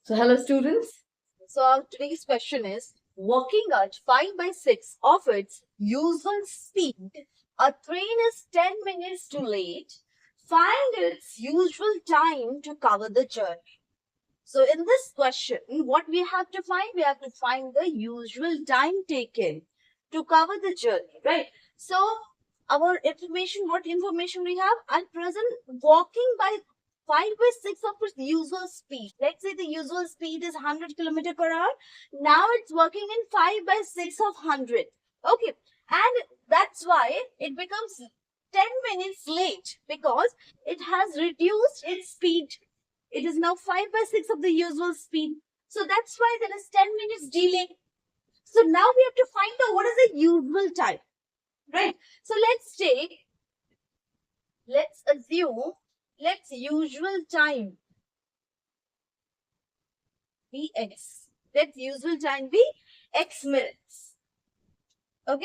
So, hello students. So, our today's question is working at 5 by 6 of its usual speed, a train is 10 minutes too late. Find its usual time to cover the journey. So, in this question, what we have to find? We have to find the usual time taken to cover the journey, right? So, our information, what information we have? At present, walking by 5 by 6 of its usual speed. Let's say the usual speed is 100 kilometer per hour. Now it's working in 5 by 6 of 100. Okay. And that's why it becomes 10 minutes late because it has reduced its speed. It is now 5 by 6 of the usual speed. So that's why there is 10 minutes delay. So now we have to find out what is the usual time. Right. So let's assume, let's usual time be x. Let usual time be x minutes. Okay.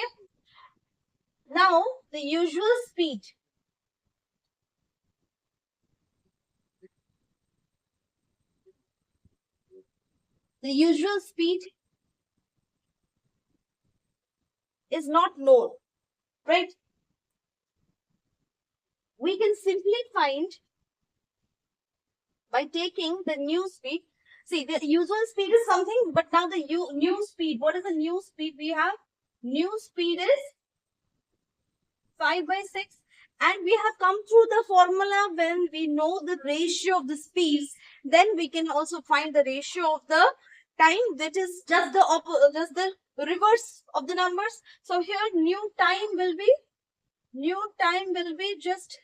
Now the usual speed. The usual speed is not known, right? We can simply find by taking the new speed. See, the usual speed is something, but now the new speed. What is the new speed we have? New speed is 5 by 6. And we have come through the formula. When we know the ratio of the speeds, then we can also find the ratio of the time, that is just the reverse of the numbers. So here new time will be just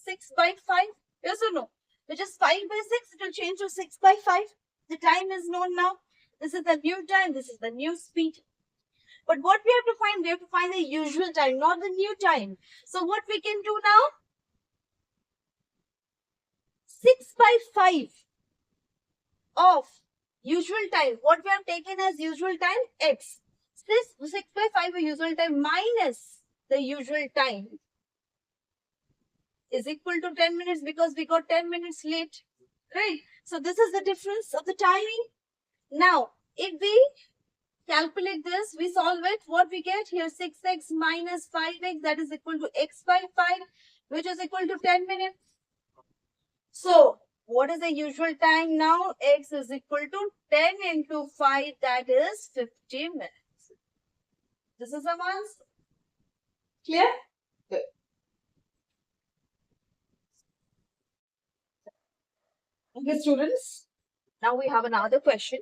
6 by 5. Yes or no? Which is 5 by 6, it will change to 6 by 5. The time is known now. This is the new time, this is the new speed. But what we have to find? We have to find the usual time, not the new time. So what we can do now? 6 by 5 of usual time. What we have taken as usual time? X. 6 by 5 of usual time minus the usual time is equal to 10 minutes because we got 10 minutes late. Right? So this is the difference of the timing. Now, if we calculate this, we solve it. What we get here? 6x minus 5x, that is equal to x by 5, which is equal to 10 minutes. So, what is the usual time now? X is equal to 10 into 5, that is 50 minutes. This is our answer. Clear? Good. Okay, students. Now we have another question.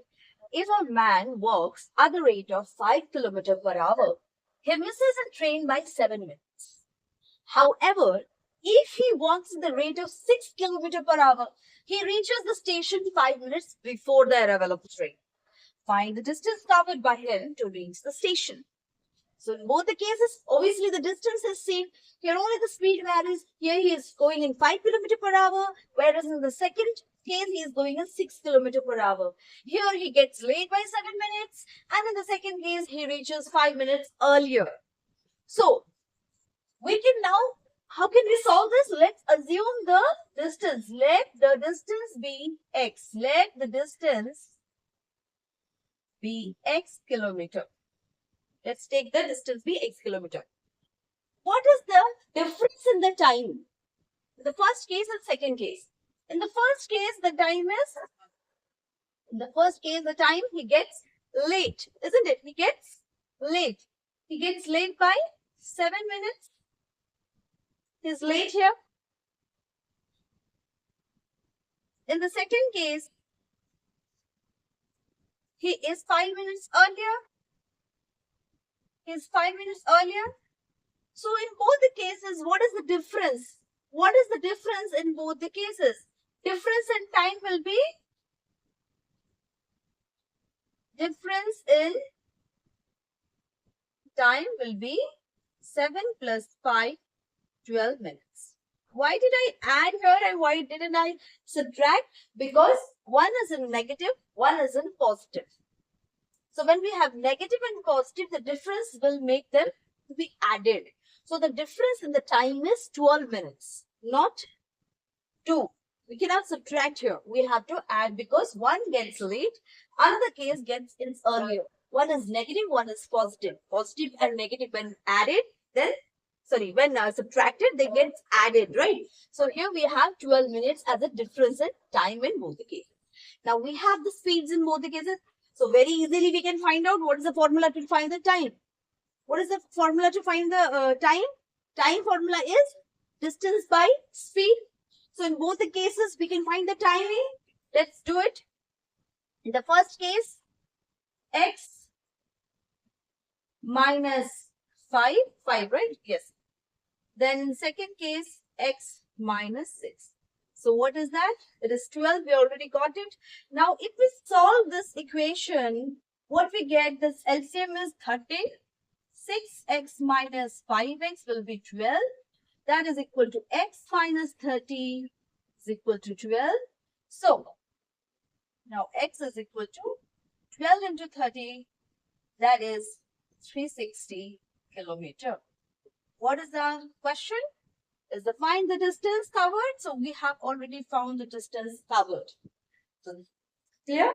If a man walks at the rate of 5 km per hour, he misses a train by 7 minutes. However, if he walks at the rate of 6 km per hour, he reaches the station 5 minutes before the arrival of the train. Find the distance covered by him to reach the station. So in both the cases, obviously the distance is same. Here only the speed varies. Here he is going in 5 km per hour, whereas in the second case he is going in 6 km per hour. Here he gets late by 7 minutes, and in the second case he reaches 5 minutes earlier. So we can now, how can we solve this? Let's assume the distance. Let the distance be x. Let the distance be x kilometer. Let's take the distance be x kilometer. What is the difference in the time? The first case and second case. In the first case, the time is, in the first case, the time he gets late, isn't it? He gets late. He gets late by 7 minutes. He's late here. In the second case, he is 5 minutes earlier. He is 5 minutes earlier. So in both the cases, what is the difference? What is the difference in both the cases? Difference in time will be, difference in time will be 7 plus 5, 12 minutes. Why did I add here and why didn't I subtract? Because one is in negative, one is in positive. So when we have negative and positive, the difference will make them to be added. So the difference in the time is 12 minutes, not 2. We cannot subtract here. We have to add because one gets late, another case gets in earlier. One is negative, one is positive. Positive and negative when added, then when subtracted, they get added, right? So here we have 12 minutes as a difference in time in both the cases. Now we have the speeds in both the cases. So very easily we can find out what is the formula to find the time. What is the formula to find the time? Time formula is distance by speed. So in both the cases, we can find the timing. Let's do it. In the first case, x minus 5, right? Yes. Then in second case, x minus 6. So what is that? It is 12. We already got it. Now, if we solve this equation, what we get, this LCM is 30. 6x minus 5x will be 12. That is equal to x minus 30 is equal to 12. So, now x is equal to 12 into 30. That is 360 kilometer. What is the question? Is the find the distance covered? So, we have already found the distance covered. So, clear?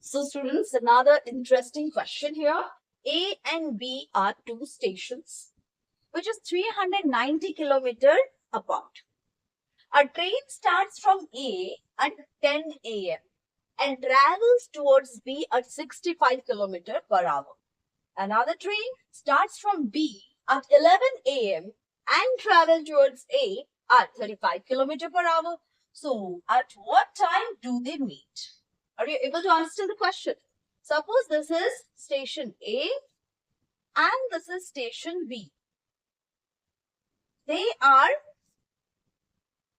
So, students, another interesting question here. A and B are two stations which is 390 kilometers apart. A train starts from A at 10 a.m. and travels towards B at 65 kilometers per hour. Another train starts from B at 11 a.m. and travels towards A at 35 kilometers per hour. So, at what time do they meet? Are you able to understand the question? Suppose this is station A and this is station B. They are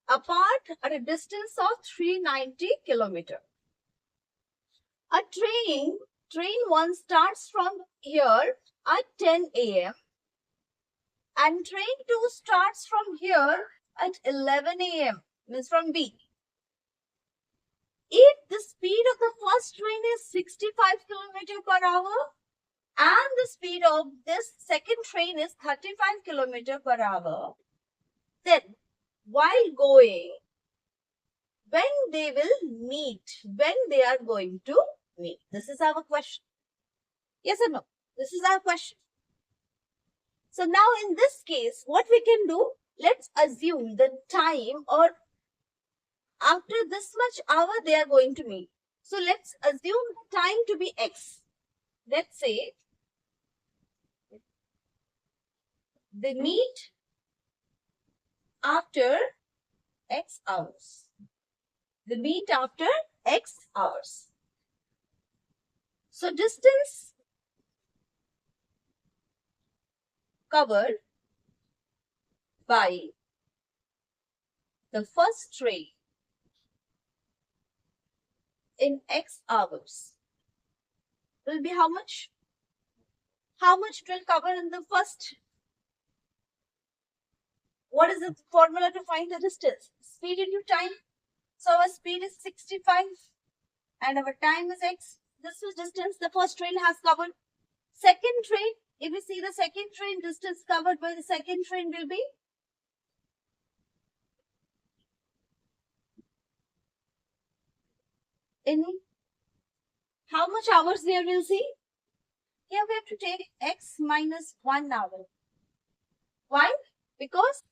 apart at a distance of 390 kilometers. A train 1 starts from here at 10 a.m. and train 2 starts from here at 11 a.m. means from B. If the speed of the first train is 65 kilometers per hour and the speed of this second train is 35 kilometers per hour, then while going, when they will meet, when they are going to meet. This is our question. Yes or no? This is our question. So now in this case, what we can do, let's assume the time or after this much hour they are going to meet. So let's assume the time to be x. Let's say they meet after x hours. They meet after x hours. So distance covered by the first train in x hours will be how much? How much it will cover in the first? What is the formula to find the distance? Speed into time. So our speed is 65 and our time is x. This is distance the first train has covered. Second train, if we see the second train, distance covered by the second train will be in how much hours there we'll see? Here we have to take x minus 1 hour. Why? Because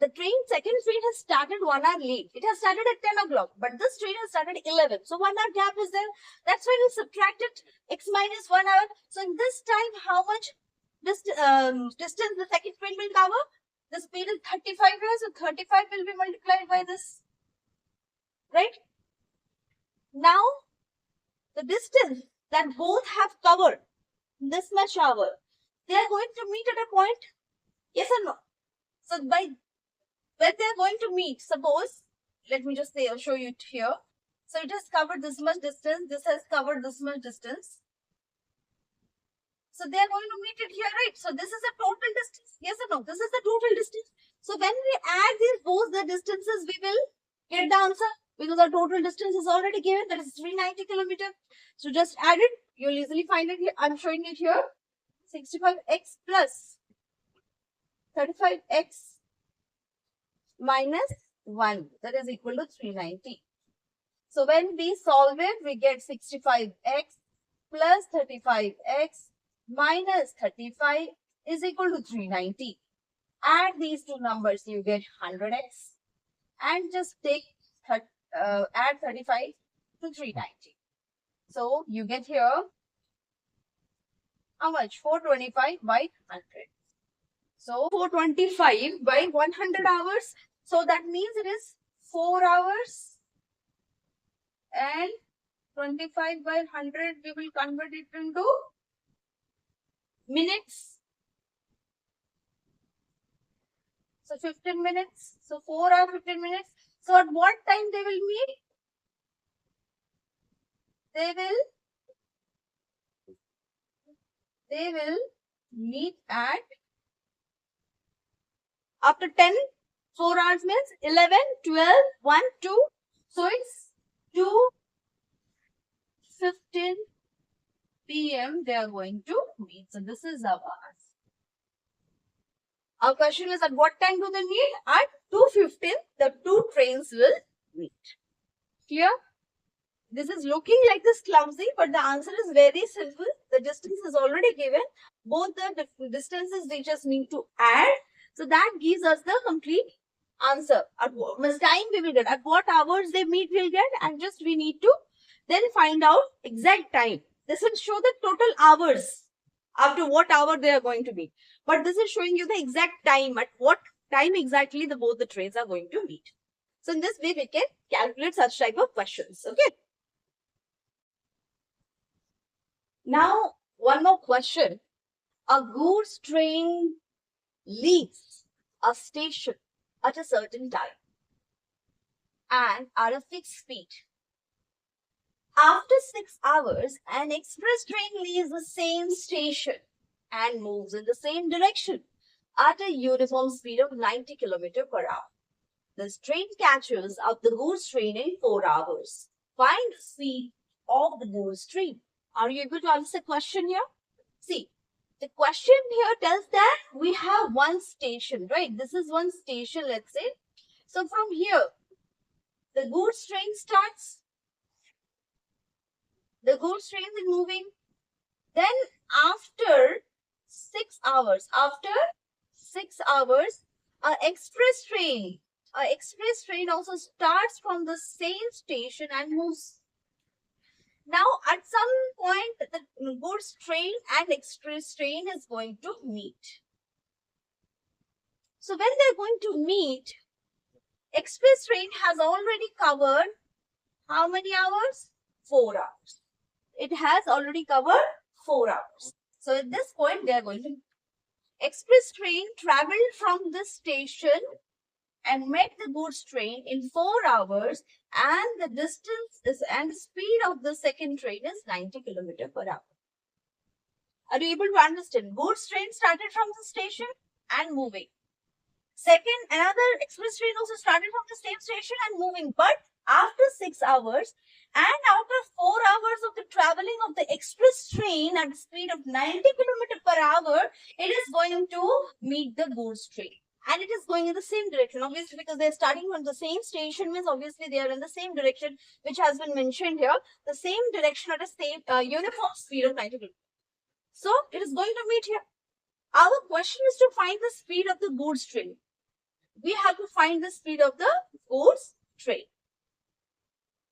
the second train has started 1 hour late. It has started at 10 o'clock, but this train has started at 11. So 1 hour gap is there. That's why we subtracted x minus 1 hour. So in this time, how much distance the second train will cover? The speed is 35 here. So 35 will be multiplied by this. Right? Now, the distance that both have covered this much hour, they are going to meet at a point. Yes or no? So when they are going to meet, suppose, let me just show you it here. So it has covered this much distance. This has covered this much distance. So they are going to meet it here, right? So this is the total distance. Yes or no? This is the total distance. So when we add both the distances, we will get the answer because our total distance is already given. That is 390 kilometers. So just add it. You'll easily find it here. I'm showing it here. 65x plus 35x minus 1. That is equal to 390. So when we solve it, we get 65x plus 35x minus 35 is equal to 390. Add these two numbers, you get 100x. And just take add 35 to 390. So you get here how much? 425 by 100. So 425 by 100 hours. So that means it is 4 hours, and 25 by 100 we will convert it into minutes. So 15 minutes. So 4 hours 15 minutes. So at what time they will meet? They will meet at after 10. 4 hours means 11, 12, 1, 2. So it's 2:15 p.m. they are going to meet. So this is our answer. Our question is, at what time do they meet? At 2:15 the two trains will meet. Clear? This is looking like this clumsy, but the answer is very simple. The distance is already given. Both the distances we just need to add. So that gives us the complete answer. At what time we will get, at what hours they meet we'll get, and just we need to then find out exact time. This will show the total hours after what hour they are going to meet. But this is showing you the exact time, at what time exactly both the trains are going to meet. So in this way we can calculate such type of questions. Okay. Now one more question. A goods train leaves a station at a certain time and at a fixed speed. After 6 hours, an express train leaves the same station and moves in the same direction at a uniform speed of 90 km per hour. This train catches up the goods train in 4 hours. Find the speed of the goods train. Are you able to answer the question here? See, the question here tells that we have one station, right? This is one station, let's say. So from here, the goods train starts. The goods train is moving. Then after 6 hours, an express train also starts from the same station and moves. Now at some point the goods train and express train is going to meet. So when they're going to meet, express train has already covered how many hours? 4 hours. It has already covered 4 hours. So at this point they are going to express train traveled from this station and met the goods train in 4 hours, and the distance is and the speed of the second train is 90 km per hour. Are you able to understand? Goods train started from the station and moving. Second, another express train also started from the same station and moving. But after 6 hours and after 4 hours of the traveling of the express train at the speed of 90 km per hour, it is going to meet the goods train. And it is going in the same direction, obviously, because they are starting from the same station, means obviously they are in the same direction, which has been mentioned here. The same direction at a same uniform speed of 90 km. So it is going to meet here. Our question is to find the speed of the goods train. We have to find the speed of the goods train.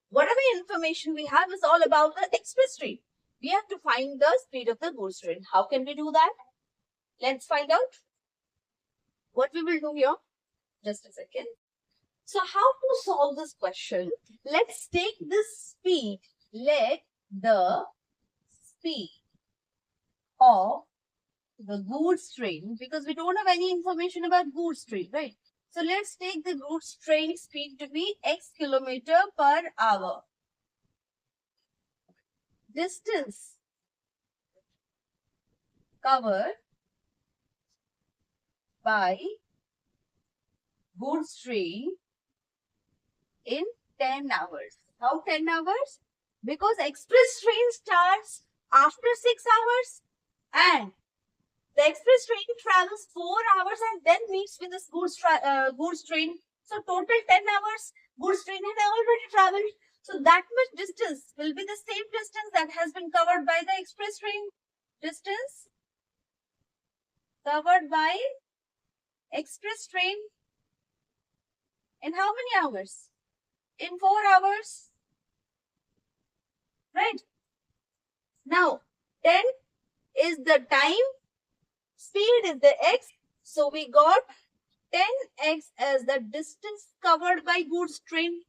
Whatever information we have is all about the express train. We have to find the speed of the goods train. How can we do that? Let's find out. What we will do here, just a second. So how to solve this question? Let's take this speed. Let the speed of the goods train, because we don't have any information about goods train, right? So let's take the goods train speed to be x kilometer per hour. Distance covered by goods train in 10 hours. How 10 hours? Because express train starts after 6 hours and the express train travels 4 hours and then meets with this goods train So total 10 hours goods train had already traveled. So that much distance will be the same distance that has been covered by the express train. Distance covered by express train in how many hours? In 4 hours. Right? Now, 10 is the time, speed is the x. So we got 10x as the distance covered by goods train.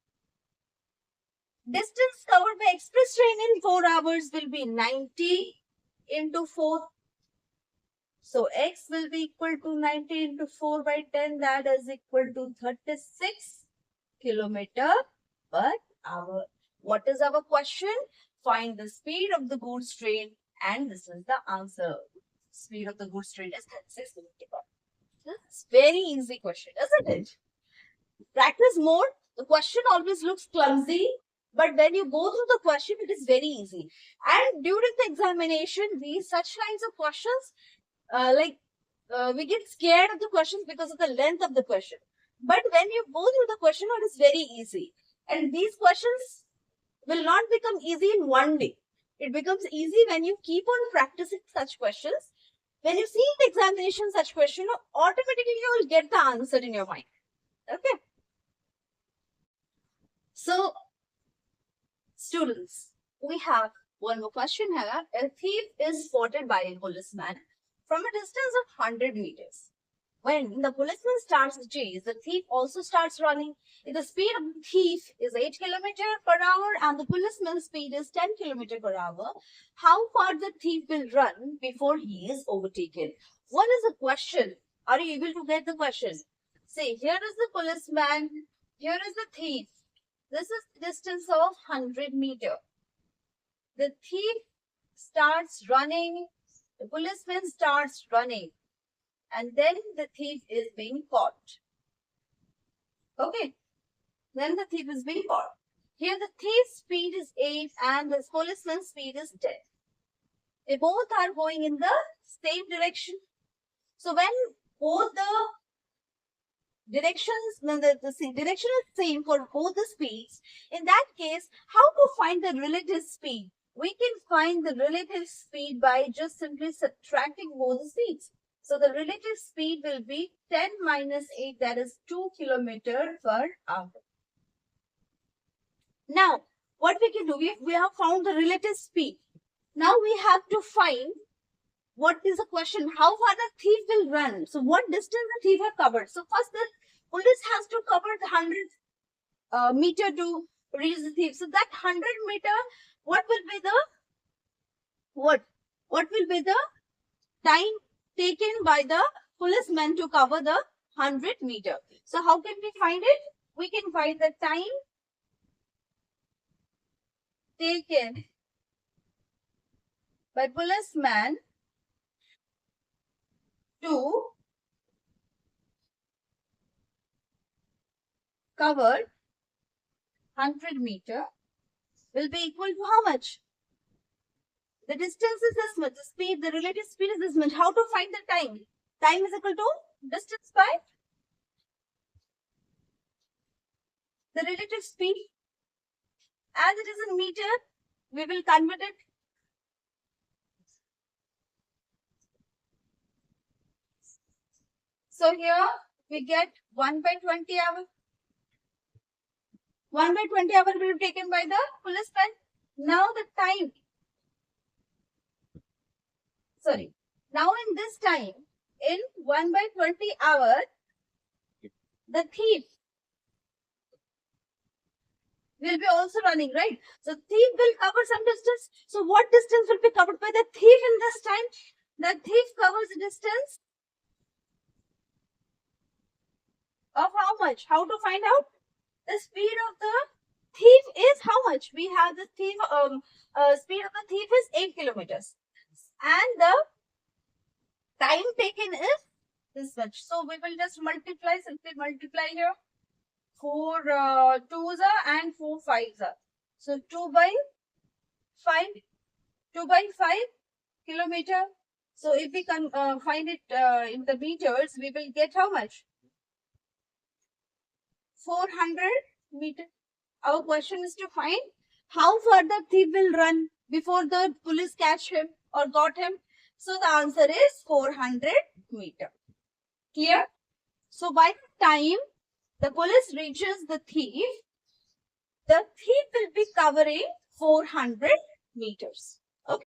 Distance covered by express train in 4 hours will be 90 into 4. So x will be equal to 90 into 4 by 10. That is equal to 36 kilometer per hour. What is our question? Find the speed of the goods train, and this is the answer. Speed of the goods train is 36 kilometer per hour. This is very easy question, isn't it? Practice more. The question always looks clumsy, but when you go through the question, it is very easy. And during the examination, these such kinds of questions, we get scared of the questions because of the length of the question. But when you go through the question, it is very easy. And these questions will not become easy in one day. It becomes easy when you keep on practicing such questions. When you see in the examination such question, automatically you will get the answer in your mind. Okay. So, students, we have one more question here. A thief is spotted by a policeman from a distance of 100 meters. When the policeman starts the chase, the thief also starts running. If the speed of the thief is 8 km per hour and the policeman's speed is 10 km per hour, how far the thief will run before he is overtaken? What is the question? Are you able to get the question? See, here is the policeman, here is the thief. This is the distance of 100 meter. The thief starts running, the policeman starts running, and then the thief is being caught. Okay, then the thief is being caught. Here the thief's speed is 8 and the policeman's speed is 10. They both are going in the same direction. So when both the directions, the direction is same for both the speeds, in that case, how to find the relative speed? We can find the relative speed by just simply subtracting both the speeds. So the relative speed will be 10 minus 8, that is 2 km per hour. Now, what we can do, we have found the relative speed. Now we have to find what is the question, how far the thief will run. So what distance the thief have covered. So first the police has to cover the 100 meter to reach the thief. So that 100 meter, what will be the time taken by the policeman to cover the 100 meter. So how can we find it? We can find the time taken by policeman to cover 100 meter will be equal to how much? The distance is this much, the speed, the relative speed is this much. How to find the time? Time is equal to distance by the relative speed. As it is in meter, we will convert it. So here we get 1 by 20 hour. 1 by 20 hour will be taken by the policeman. Now the time. Now in this time, in 1 by 20 hour, the thief will be also running, right? So thief will cover some distance. So what distance will be covered by the thief in this time? The thief covers the distance of how much? How to find out? The speed of the thief is how much? We have the thief, speed of the thief is 8 kilometers. And the time taken is this much. So we will just multiply, simply multiply here. 4 2s are and 4 5s are. So 2 by 5 kilometer. So if we can find it in the meters, we will get how much? 400 meters. Our question is to find how far the thief will run before the police catch him or got him. So the answer is 400 meters. Clear? So by the time the police reaches the thief will be covering 400 meters.